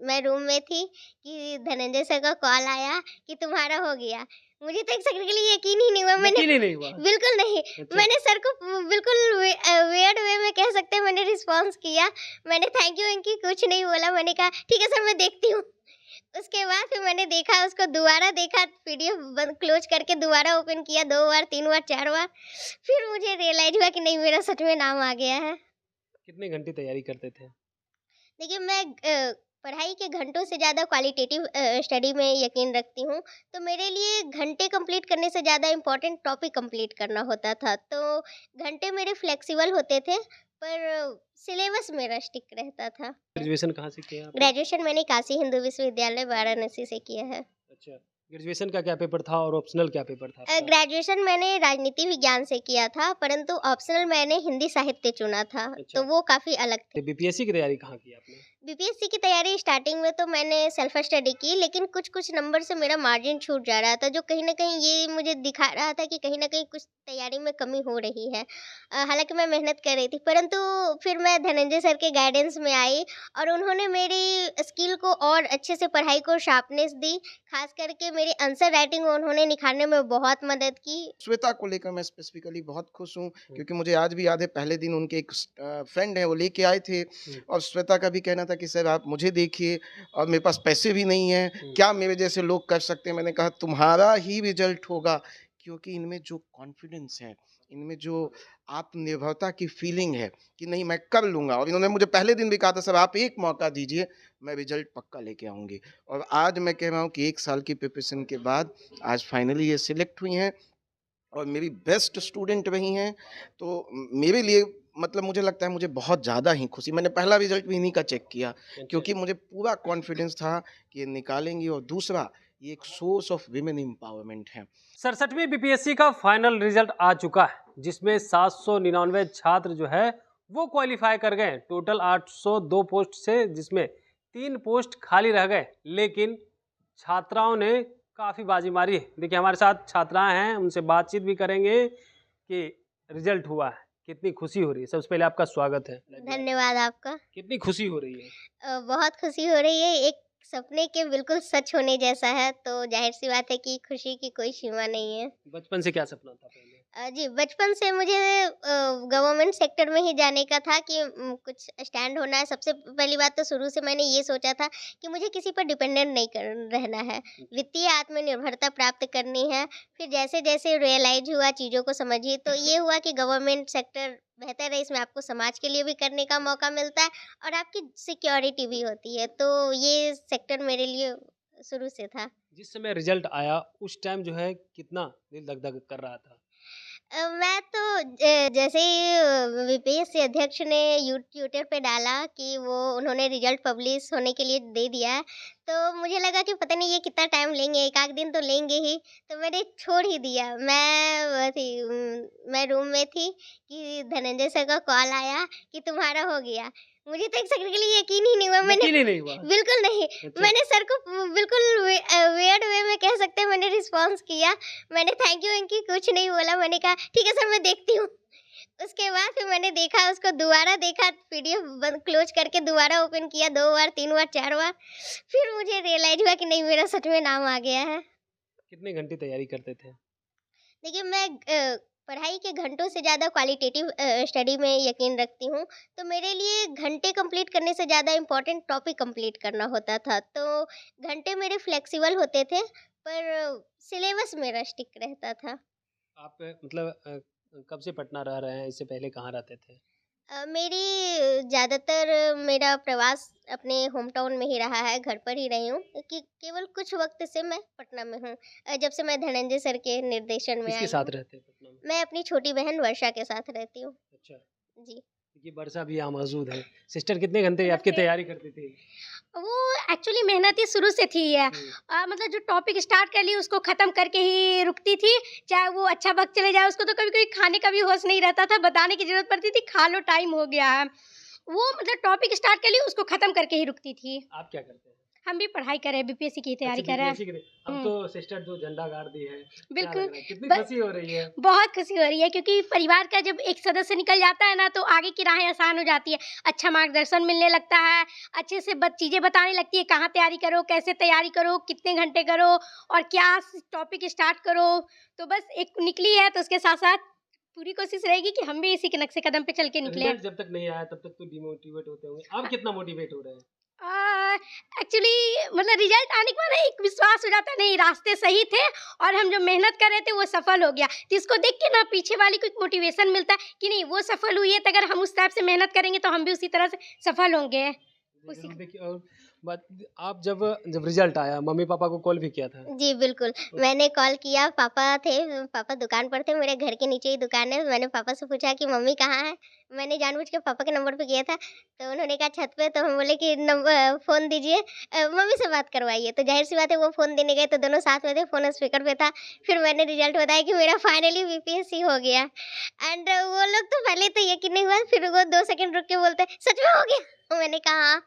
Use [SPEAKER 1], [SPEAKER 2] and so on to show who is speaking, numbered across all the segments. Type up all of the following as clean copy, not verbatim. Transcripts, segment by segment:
[SPEAKER 1] मैं रूम में थी कि धनंजय सर का कॉल आया कि तुम्हारा हो गया। मुझे तो एक सेकंड के लिए यकीन ही नहीं हुआ। मैंने
[SPEAKER 2] यकीन ही नहीं हुआ।
[SPEAKER 1] बिल्कुल नहीं।
[SPEAKER 2] अच्छा।
[SPEAKER 1] मैंने सर को बिल्कुल वियर्ड वे में कह सकते हैं मैंने रिस्पॉन्स किया। मैंने थैंक यू इनकी कुछ नहीं बोला। मैंने कहा ठीक है सर मैं देखती हूँ। उसके बाद फिर मैंने देखा, उसको दोबारा देखा, पीडीएफ बंद क्लोज करके दोबारा ओपन किया 2 बार 3 बार 4 बार। फिर मुझे रियलाइज हुआ कि नहीं मेरा सच में नाम आ गया है।
[SPEAKER 2] कितने घंटे तैयारी करते थे?
[SPEAKER 1] देखिए मैं पढ़ाई के घंटों से ज़्यादा क्वालिटेटिव स्टडी में यकीन रखती हूँ। तो मेरे लिए घंटे कंप्लीट करने से ज़्यादा इम्पोर्टेंट टॉपिक कंप्लीट करना होता था। तो घंटे मेरे फ्लेक्सिबल होते थे पर सिलेबस मेरा स्टिक रहता था।
[SPEAKER 2] ग्रेजुएशन कहाँ से किया आपने?
[SPEAKER 1] ग्रेजुएशन मैंने काशी हिंदू विश्वविद्यालय वाराणसी से किया है।
[SPEAKER 2] अच्छा, ग्रेजुएशन का क्या पेपर था और ऑप्शनल क्या पेपर था आपका?
[SPEAKER 1] ग्रेजुएशन मैंने राजनीति विज्ञान से किया था, परंतु ऑप्शनल मैंने हिंदी साहित्य चुना था।
[SPEAKER 2] अच्छा।
[SPEAKER 1] तो वो काफ़ी अलग थे।
[SPEAKER 2] बीपीएससी की तैयारी कहाँ की आपने?
[SPEAKER 1] बीपीएससी की तैयारी स्टार्टिंग में तो मैंने सेल्फ स्टडी की, लेकिन कुछ नंबर से मेरा मार्जिन छूट जा रहा था, जो कहीं न कहीं ये मुझे दिखा रहा था कि कहीं न कहीं कुछ तैयारी में कमी हो रही है। हालाँकि मैं मेहनत कर रही थी, परंतु फिर मैं धनंजय सर के गाइडेंस में आई और उन्होंने मेरी स्किल को और अच्छे से पढ़ाई को शार्पनेस दी। ख़ास करके मेरी आंसर राइटिंग उन्होंने निखारने में बहुत मदद की।
[SPEAKER 3] श्वेता को लेकर मैं स्पेसिफिकली बहुत खुश हूँ, क्योंकि मुझे आज भी याद है पहले दिन उनके एक फ्रेंड है वो लेके आए थे और श्वेता का भी कहना था कि सर आप मुझे देखिए और मेरे पास पैसे भी नहीं हैं, क्या मेरे जैसे लोग कर सकते हैं। मैंने कहा तुम्हारा ही रिजल्ट होगा, क्योंकि इनमें जो कॉन्फिडेंस है, इनमें जो आत्मनिर्भरता की फीलिंग है कि नहीं मैं कर लूँगा। और इन्होंने मुझे पहले दिन भी कहा था सर आप एक मौका दीजिए, मैं रिजल्ट पक्का लेके आऊँगी। और आज मैं कह रहा हूँ कि 1 साल की प्रिपरेशन के बाद आज फाइनली ये सिलेक्ट हुई हैं और मेरी बेस्ट स्टूडेंट रही हैं। तो मेरे लिए मतलब मुझे लगता है मुझे बहुत ज़्यादा ही खुशी, मैंने पहला रिजल्ट भी इन्हीं का चेक किया, क्योंकि मुझे पूरा कॉन्फिडेंस था कि ये निकालेंगी। और दूसरा ये एक सोर्स ऑफ विमेन एम्पावरमेंट है।
[SPEAKER 2] 67वीं बीपीएससी का फाइनल रिजल्ट आ चुका है, जिसमें 799 छात्र जो है वो क्वालिफाई कर गए टोटल 802 पोस्ट से, जिसमें 3 पोस्ट खाली रह गए। लेकिन छात्राओं ने काफ़ी बाजी मारी है। देखिए हमारे साथ छात्राएं हैं, उनसे बातचीत भी करेंगे कि रिजल्ट हुआ है, कितनी खुशी हो रही है। सबसे पहले आपका स्वागत है।
[SPEAKER 1] धन्यवाद आपका।
[SPEAKER 2] कितनी खुशी हो रही है?
[SPEAKER 1] बहुत खुशी हो रही है। एक सपने के बिल्कुल सच होने जैसा है, तो ज़ाहिर-सी बात है कि खुशी की कोई सीमा नहीं है।
[SPEAKER 2] बचपन से क्या सपना था पहले?
[SPEAKER 1] जी, बचपन से मुझे गवर्नमेंट सेक्टर में ही जाने का था कि कुछ स्टैंड होना है। सबसे पहली बात तो शुरू से मैंने ये सोचा था कि मुझे किसी पर डिपेंडेंट नहीं कर रहना है, वित्तीय आत्मनिर्भरता प्राप्त करनी है। फिर जैसे-जैसे रियलाइज़ हुआ, चीज़ों को समझी, तो ये हुआ कि गवर्नमेंट सेक्टर बेहतर है, इसमें आपको समाज के लिए भी करने का मौका मिलता है और आपकी सिक्योरिटी भी होती है। तो ये सेक्टर मेरे लिए शुरू से था।
[SPEAKER 2] जिस समय रिजल्ट आया उस टाइम जो है कितना दिल धक-धक कर रहा था?
[SPEAKER 1] मैं तो जैसे ही वीपीएससी अध्यक्ष ने ट्विटर पे डाला कि वो उन्होंने रिजल्ट पब्लिश होने के लिए दे दिया है, तो मुझे लगा कि पता नहीं ये कितना टाइम लेंगे, 1 आध दिन तो लेंगे ही, तो मैंने छोड़ ही दिया। मैं रूम में थी कि धनंजय सर का कॉल आया कि तुम्हारा हो गया। मुझे तो एक सेकंड के लिए यकीन ही नहीं हुआ। मैंने
[SPEAKER 2] यकीन ही नहीं हुआ।
[SPEAKER 1] बिल्कुल नहीं।
[SPEAKER 2] अच्छा।
[SPEAKER 1] मैंने सर को बिल्कुल वियर्ड वे में कह सकते हैं मैंने रिस्पॉन्स किया। मैंने थैंक यू इनकी कुछ नहीं बोला। मैंने कहा ठीक है सर मैं देखती हूँ। उसके बाद फिर मैंने देखा, उसको दोबारा देखा, पीडीएफ बंद क्लोज करके दोबारा ओपन किया 2 बार 3 बार 4 बार। फिर मुझे रियलाइज हुआ कि नहीं मेरा सच में नाम आ गया है।
[SPEAKER 2] कितने घंटे तैयारी करते थे?
[SPEAKER 1] देखिए मैं पढ़ाई के घंटों से ज़्यादा क्वालिटेटिव स्टडी में यकीन रखती हूँ। तो मेरे लिए घंटे कंप्लीट करने से ज़्यादा इम्पोर्टेंट टॉपिक कंप्लीट करना होता था। तो घंटे मेरे फ्लेक्सिबल होते थे पर सिलेबस मेरा स्टिक रहता था।
[SPEAKER 2] आप मतलब कब से पटना रह रहे हैं? इससे पहले कहाँ रहते थे?
[SPEAKER 1] मेरी ज़्यादातर मेरा प्रवास अपने होम टाउन में ही रहा है, घर पर ही रही हूँ कि केवल कुछ वक्त से मैं पटना में हूँ। जब से मैं धनंजय सर के निर्देशन में आई
[SPEAKER 2] किसके
[SPEAKER 1] हूँ।
[SPEAKER 2] साथ रहते हैं पटना में?
[SPEAKER 1] मैं अपनी छोटी बहन वर्षा के साथ रहती हूँ।
[SPEAKER 2] अच्छा,
[SPEAKER 1] जी।
[SPEAKER 2] ये वर्षा भी यहाँ मौजूद है। सिस्टर कितने घंटे आपकी तैयारी करती थी?
[SPEAKER 4] वो एक्चुअली मेहनती शुरू से थी है। मतलब जो टॉपिक स्टार्ट कर ली उसको ख़त्म करके ही रुकती थी, चाहे वो अच्छा वक्त चले जाए। उसको तो कभी कभी खाने का भी होश नहीं रहता था, बताने की ज़रूरत पड़ती थी खा लो टाइम हो गया है। वो मतलब टॉपिक स्टार्ट कर ली उसको ख़त्म करके ही रुकती थी।
[SPEAKER 2] आप क्या करते हैं?
[SPEAKER 4] हम भी पढ़ाई कर रहे हैं, बीपीएससी की तैयारी कर रहे हैं।
[SPEAKER 2] BPSC के लिए। अब
[SPEAKER 4] हम्म।
[SPEAKER 2] तो सिस्टर जो झंडा गाड़ दी है, क्या
[SPEAKER 4] बिल्कुल।
[SPEAKER 2] लग रहा है? कितनी
[SPEAKER 4] बस
[SPEAKER 2] खुशी हो रही है?
[SPEAKER 4] बहुत खुशी हो रही है, क्योंकि परिवार का जब एक सदस्य निकल जाता है ना, तो आगे की राहें आसान हो जाती है। अच्छा मार्गदर्शन मिलने लगता है, अच्छे से चीज़ें बताने लगती है, कहाँ तैयारी करो, कैसे तैयारी करो, कितने घंटे करो और क्या टॉपिक स्टार्ट करो। तो बस एक निकली है, तो उसके साथ-साथ पूरी कोशिश रहेगी कि हम भी इसी के नक्शे कदम पे चल के निकले।
[SPEAKER 2] रिजल्ट जब तक नहीं आया तब तक तो डिमोटिवेट होते होंगे। अब कितना मोटिवेट हो रहे हैं?
[SPEAKER 4] एक्चुअली मतलब रिजल्ट आने के बाद ना एक विश्वास हो जाता है, नहीं रास्ते सही थे और हम जो मेहनत कर रहे थे वो सफल हो गया। तो इसको देख के ना पीछे वाले को एक मोटिवेशन मिलता है कि नहीं वो सफल हुई है, तो अगर हम उस टाइप से मेहनत करेंगे तो हम भी उसी तरह से सफल होंगे।
[SPEAKER 2] जी, ज़रूर। देखिए और बात, आप जब जब रिजल्ट आया मम्मी पापा को कॉल भी किया था?
[SPEAKER 1] जी, बिल्कुल। मैंने कॉल किया, पापा थे, पापा दुकान पर थे, मेरे घर के नीचे ही दुकान है। मैंने पापा से पूछा कि मम्मी कहाँ है? मैंने जानबूझ के पापा के नंबर पे किया था, तो उन्होंने कहा छत पे, तो हम बोले कि फ़ोन दीजिए, मम्मी से बात करवाइए। तो ज़ाहिर-सी बात है वो फ़ोन देने गए, तो दोनों साथ में थे, फ़ोन स्पीकर पे था। फिर मैंने रिजल्ट बताया कि मेरा फाइनली बीपीएससी हो गया। एंड वो लोग तो पहले तो यकीन नहीं हुआ, फिर वो 2 सेकंड रुक के बोलते हैं, "सच में हो गया?" मैंने कहा हाँ।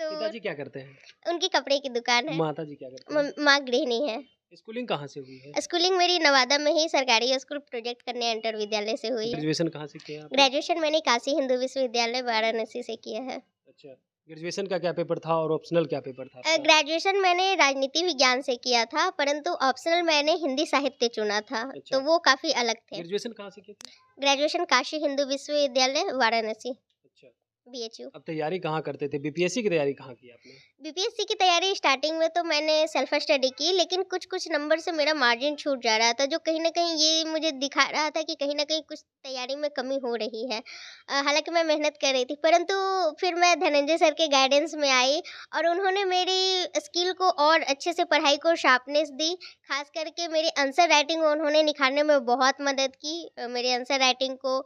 [SPEAKER 1] तो
[SPEAKER 2] पिताजी क्या करते हैं?
[SPEAKER 1] उनकी कपड़े की दुकान है।
[SPEAKER 2] माताजी क्या करते हैं?
[SPEAKER 1] माँ गृहिणी है।
[SPEAKER 2] स्कूलिंग कहाँ से हुई है?
[SPEAKER 1] स्कूलिंग मेरी नवादा में ही सरकारी स्कूल प्रोजेक्ट कन्या इंटर विद्यालय से हुई है।
[SPEAKER 2] ग्रेजुएशन कहाँ से किया आपने?
[SPEAKER 1] ग्रेजुएशन मैंने काशी हिंदू विश्वविद्यालय वाराणसी से किया है।
[SPEAKER 2] अच्छा, ग्रेजुएशन का क्या पेपर था और ऑप्शनल क्या पेपर था आपका?
[SPEAKER 1] ग्रेजुएशन मैंने राजनीति विज्ञान से किया था, परंतु ऑप्शनल मैंने हिंदी साहित्य चुना था,
[SPEAKER 2] अच्छा।
[SPEAKER 1] तो वो काफ़ी अलग थे।
[SPEAKER 2] ग्रेजुएशन कहाँ से किए थे?
[SPEAKER 1] ग्रेजुएशन काशी हिंदू विश्वविद्यालय वाराणसी,
[SPEAKER 2] अच्छा,
[SPEAKER 1] बीएचयू।
[SPEAKER 2] अब तैयारी कहाँ करते थे? बीपीएससी की तैयारी कहाँ की आपने?
[SPEAKER 1] बीपीएससी की तैयारी स्टार्टिंग में तो मैंने सेल्फ स्टडी की, लेकिन कुछ नंबर से मेरा मार्जिन छूट जा रहा था, जो कहीं न कहीं ये मुझे दिखा रहा था कि कहीं न कहीं कुछ तैयारी में कमी हो रही है। हालाँकि मैं मेहनत कर रही थी, परंतु फिर मैं धनंजय सर के गाइडेंस में आई और उन्होंने मेरी स्किल को और अच्छे से पढ़ाई को शार्पनेस दी। ख़ास करके मेरी आंसर राइटिंग उन्होंने निखारने में बहुत मदद की। मेरे आंसर राइटिंग को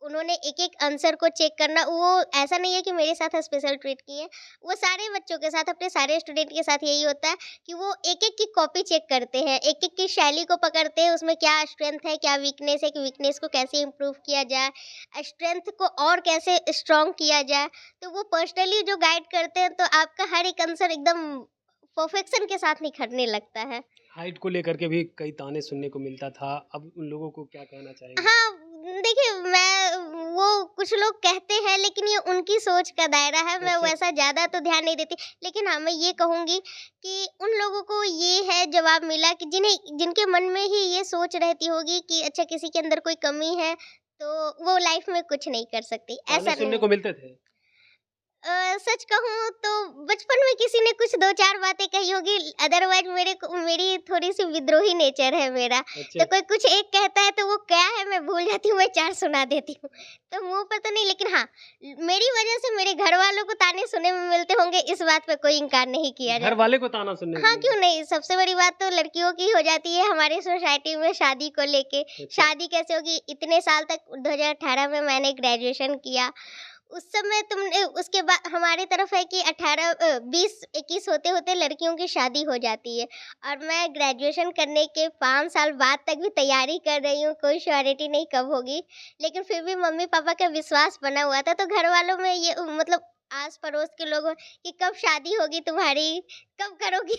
[SPEAKER 1] उन्होंने एक-एक आंसर को चेक करना, वो ऐसा नहीं है कि मेरे साथ स्पेशल ट्रीट किए, वो सारे बच्चों के साथ, अपने सारे स्टूडेंट के साथ यही होता है कि वो एक-एक की कॉपी चेक करते हैं, एक-एक की शैली को पकड़ते हैं, उसमें क्या स्ट्रेंथ है, क्या वीकनेस है, कि वीकनेस को कैसे इम्प्रूव किया जाए, स्ट्रेंथ को और कैसे स्ट्रॉन्ग किया जाए। तो वो पर्सनली जो गाइड करते हैं, तो आपका हर एक आंसर एकदम परफेक्शन के साथ निखरने लगता है।
[SPEAKER 2] हाइट को लेकर के भी कई ताने सुनने को मिलता था, अब उन लोगों को क्या कहना चाहेंगे?
[SPEAKER 1] हाँ, देखिए वो कुछ लोग कहते हैं, लेकिन ये उनकी सोच का दायरा है, मैं
[SPEAKER 2] अच्छा।
[SPEAKER 1] वैसा ज़्यादा तो ध्यान नहीं देती। लेकिन हाँ, मैं ये कहूँगी कि उन लोगों को ये है जवाब मिला कि जिनके मन में ही ये सोच रहती होगी कि अच्छा किसी के अंदर कोई कमी है, तो वो लाइफ में कुछ नहीं कर सकती,
[SPEAKER 2] ताने
[SPEAKER 1] ऐसा
[SPEAKER 2] सुनने
[SPEAKER 1] नहीं।
[SPEAKER 2] को मिलते थे?
[SPEAKER 1] सच कहूँ तो बचपन में किसी ने कुछ 2-4 बातें कही होगी, अदरवाइज़ मेरी थोड़ी-सी विद्रोही नेचर है मेरा।
[SPEAKER 2] अच्छा,
[SPEAKER 1] तो कोई कुछ एक कहता है तो वो क्या है मैं भूल जाती हूँ, मैं 4 सुना देती हूँ। तो मुँह पर तो नहीं, लेकिन हाँ, मेरी वज़ह से मेरे घर वालों को ताने सुनने में मिलते होंगे, इस बात पे कोई इनकार नहीं किया
[SPEAKER 2] घर
[SPEAKER 1] जाए।
[SPEAKER 2] वाले को ताना सुनने को
[SPEAKER 1] हाँ,
[SPEAKER 2] मिलता?
[SPEAKER 1] क्यों नहीं? सबसे बड़ी बात तो लड़कियों की हो जाती है हमारी सोसाइटी में शादी को लेके।
[SPEAKER 2] अच्छा।
[SPEAKER 1] शादी कैसे होगी? इतने साल तक 2018 में मैंने ग्रेजुएशन किया। उस समय तुमने उसके बाद हमारी तरफ है कि 20-21 होते-होते लड़कियों की शादी हो जाती है और मैं ग्रेजुएशन करने के 5 साल बाद तक भी तैयारी कर रही हूँ, कोई श्योरिटी नहीं कब होगी। लेकिन फिर भी मम्मी-पापा का विश्वास बना हुआ था, तो घर वालों में ये मतलब आस-पड़ोस के लोगों कि कब शादी होगी तुम्हारी, कब करोगी?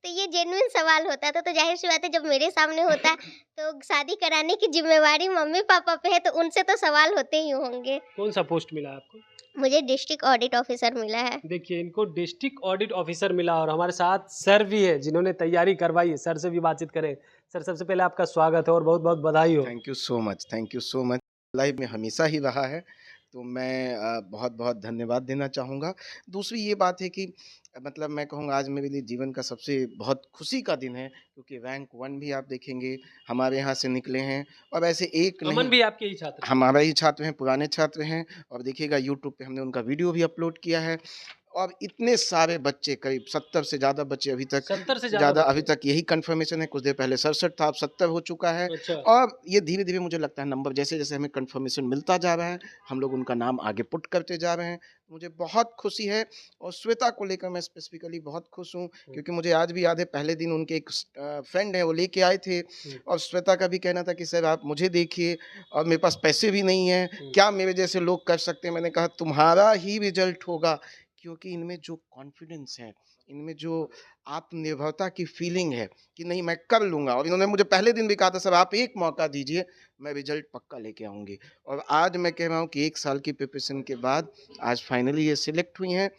[SPEAKER 1] तो ये जेन्युइन सवाल होता था, तो ज़ाहिर-सी बात है जब मेरे सामने होता है, तो शादी कराने की ज़िम्मेवारी मम्मी-पापा पे है, तो उनसे तो सवाल होते ही होंगे।
[SPEAKER 2] कौन-सा पोस्ट मिला आपको?
[SPEAKER 1] मुझे डिस्ट्रिक्ट ऑडिट ऑफिसर मिला है।
[SPEAKER 2] देखिए, इनको डिस्ट्रिक्ट ऑडिट ऑफिसर मिला और हमारे साथ सर भी है जिन्होंने तैयारी करवाई है। सर से भी बातचीत करें। सर, सबसे पहले आपका स्वागत है और बहुत-बहुत बधाई हो।
[SPEAKER 3] Thank you so much. Life में हमेशा ही रहा है, तो मैं बहुत-बहुत धन्यवाद देना चाहूँगा। दूसरी ये बात है कि मतलब मैं कहूँगा आज मेरे लिए जीवन का सबसे बहुत खुशी का दिन है, क्योंकि रैंक 1 भी आप देखेंगे हमारे यहाँ से निकले हैं और ऐसे एक
[SPEAKER 2] अमन
[SPEAKER 3] नहीं,
[SPEAKER 2] भी आपके ही छात्र हैं।
[SPEAKER 3] हमारा ही छात्र हैं, पुराने छात्र हैं और देखिएगा यूट्यूब पे हमने उनका वीडियो भी अपलोड किया है और इतने सारे बच्चे, करीब 70 से ज़्यादा बच्चे अभी तक
[SPEAKER 2] 70 से
[SPEAKER 3] ज़्यादा
[SPEAKER 2] ज़्यादा
[SPEAKER 3] अभी तक यही कन्फर्मेशन है। कुछ देर पहले 67 था, अब 70 हो चुका है
[SPEAKER 2] अच्छा।
[SPEAKER 3] और ये धीरे-धीरे मुझे लगता है नंबर जैसे-जैसे हमें कन्फर्मेशन मिलता जा रहा है, हम लोग उनका नाम आगे पुट करते जा रहे हैं। मुझे बहुत खुशी है और श्वेता को लेकर मैं स्पेसिफिकली बहुत खुश हूँ, क्योंकि मुझे आज भी याद है पहले दिन उनके एक फ्रेंड हैं वो लेके आए थे और श्वेता का भी कहना था कि सर आप मुझे देखिए और मेरे पास पैसे भी नहीं हैं, क्या मेरे जैसे लोग कर सकते हैं? मैंने कहा तुम्हारा ही रिजल्ट होगा क्योंकि इनमें जो कॉन्फिडेंस है, इनमें जो आत्मनिर्भरता की फीलिंग है कि नहीं मैं कर लूँगा, और इन्होंने मुझे पहले दिन भी कहा था सर आप एक मौका दीजिए, मैं रिजल्ट पक्का लेके आऊँगी। और आज मैं कह रहा हूँ कि 1 साल की प्रिपरेशन के बाद आज फाइनली ये सिलेक्ट हुई हैं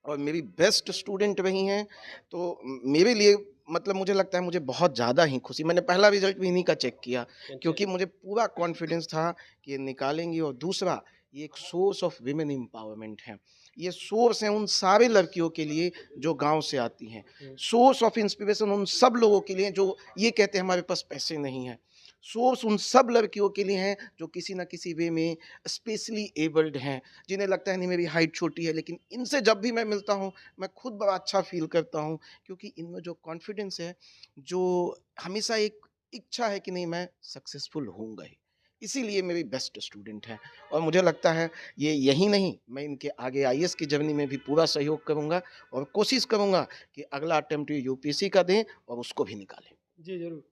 [SPEAKER 3] और मेरी बेस्ट स्टूडेंट रही हैं। तो मेरे लिए मतलब मुझे लगता है मुझे बहुत ज़्यादा ही खुशी, मैंने पहला रिज़ल्ट भी इन्हीं का चेक किया क्योंकि मुझे पूरा कॉन्फिडेंस था कि ये निकालेंगी। और दूसरा, ये एक सोर्स ऑफ विमेन एम्पावरमेंट है। ये सोर्स है उन सारे लड़कियों के लिए जो गाँव से आती हैं। सोर्स ऑफ इंस्पिरेशन उन सब लोगों के लिए जो ये कहते हैं हमारे पास पैसे नहीं हैं। सोर्स उन सब लड़कियों के लिए हैं जो किसी न किसी वे में स्पेशली एबल्ड हैं, जिन्हें लगता है नहीं मेरी हाइट छोटी है, लेकिन इनसे जब भी मैं मिलता हूँ मैं खुद बड़ा अच्छा फ़ील करता हूँ क्योंकि इनमें जो कॉन्फिडेंस है, जो हमेशा एक इच्छा है कि नहीं मैं सक्सेसफुल होऊँगा ही, इसीलिए मेरी बेस्ट स्टूडेंट हैं। और मुझे लगता है ये यही नहीं, मैं इनके आगे आईएएस की जर्नी में भी पूरा सहयोग करूँगा और कोशिश करूँगा कि अगला अटेम्प्ट यूपीएससी का दें और उसको भी निकालें।
[SPEAKER 2] जी जरूर।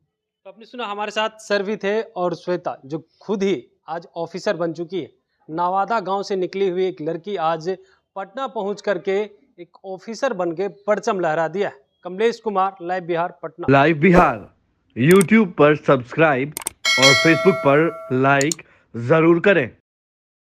[SPEAKER 2] तो आपने सुना हमारे साथ सर भी थे और श्वेता जो खुद ही आज ऑफिसर बन चुकी है। नवादा गांव से निकली हुई एक लड़की आज पटना पहुंच करके एक ऑफिसर बन के परचम लहरा दिया है। Kamlesh Kumar, live Bihar, Patna.
[SPEAKER 5] Live Bihar YouTube पर सब्सक्राइब और फेसबुक पर लाइक जरूर करें।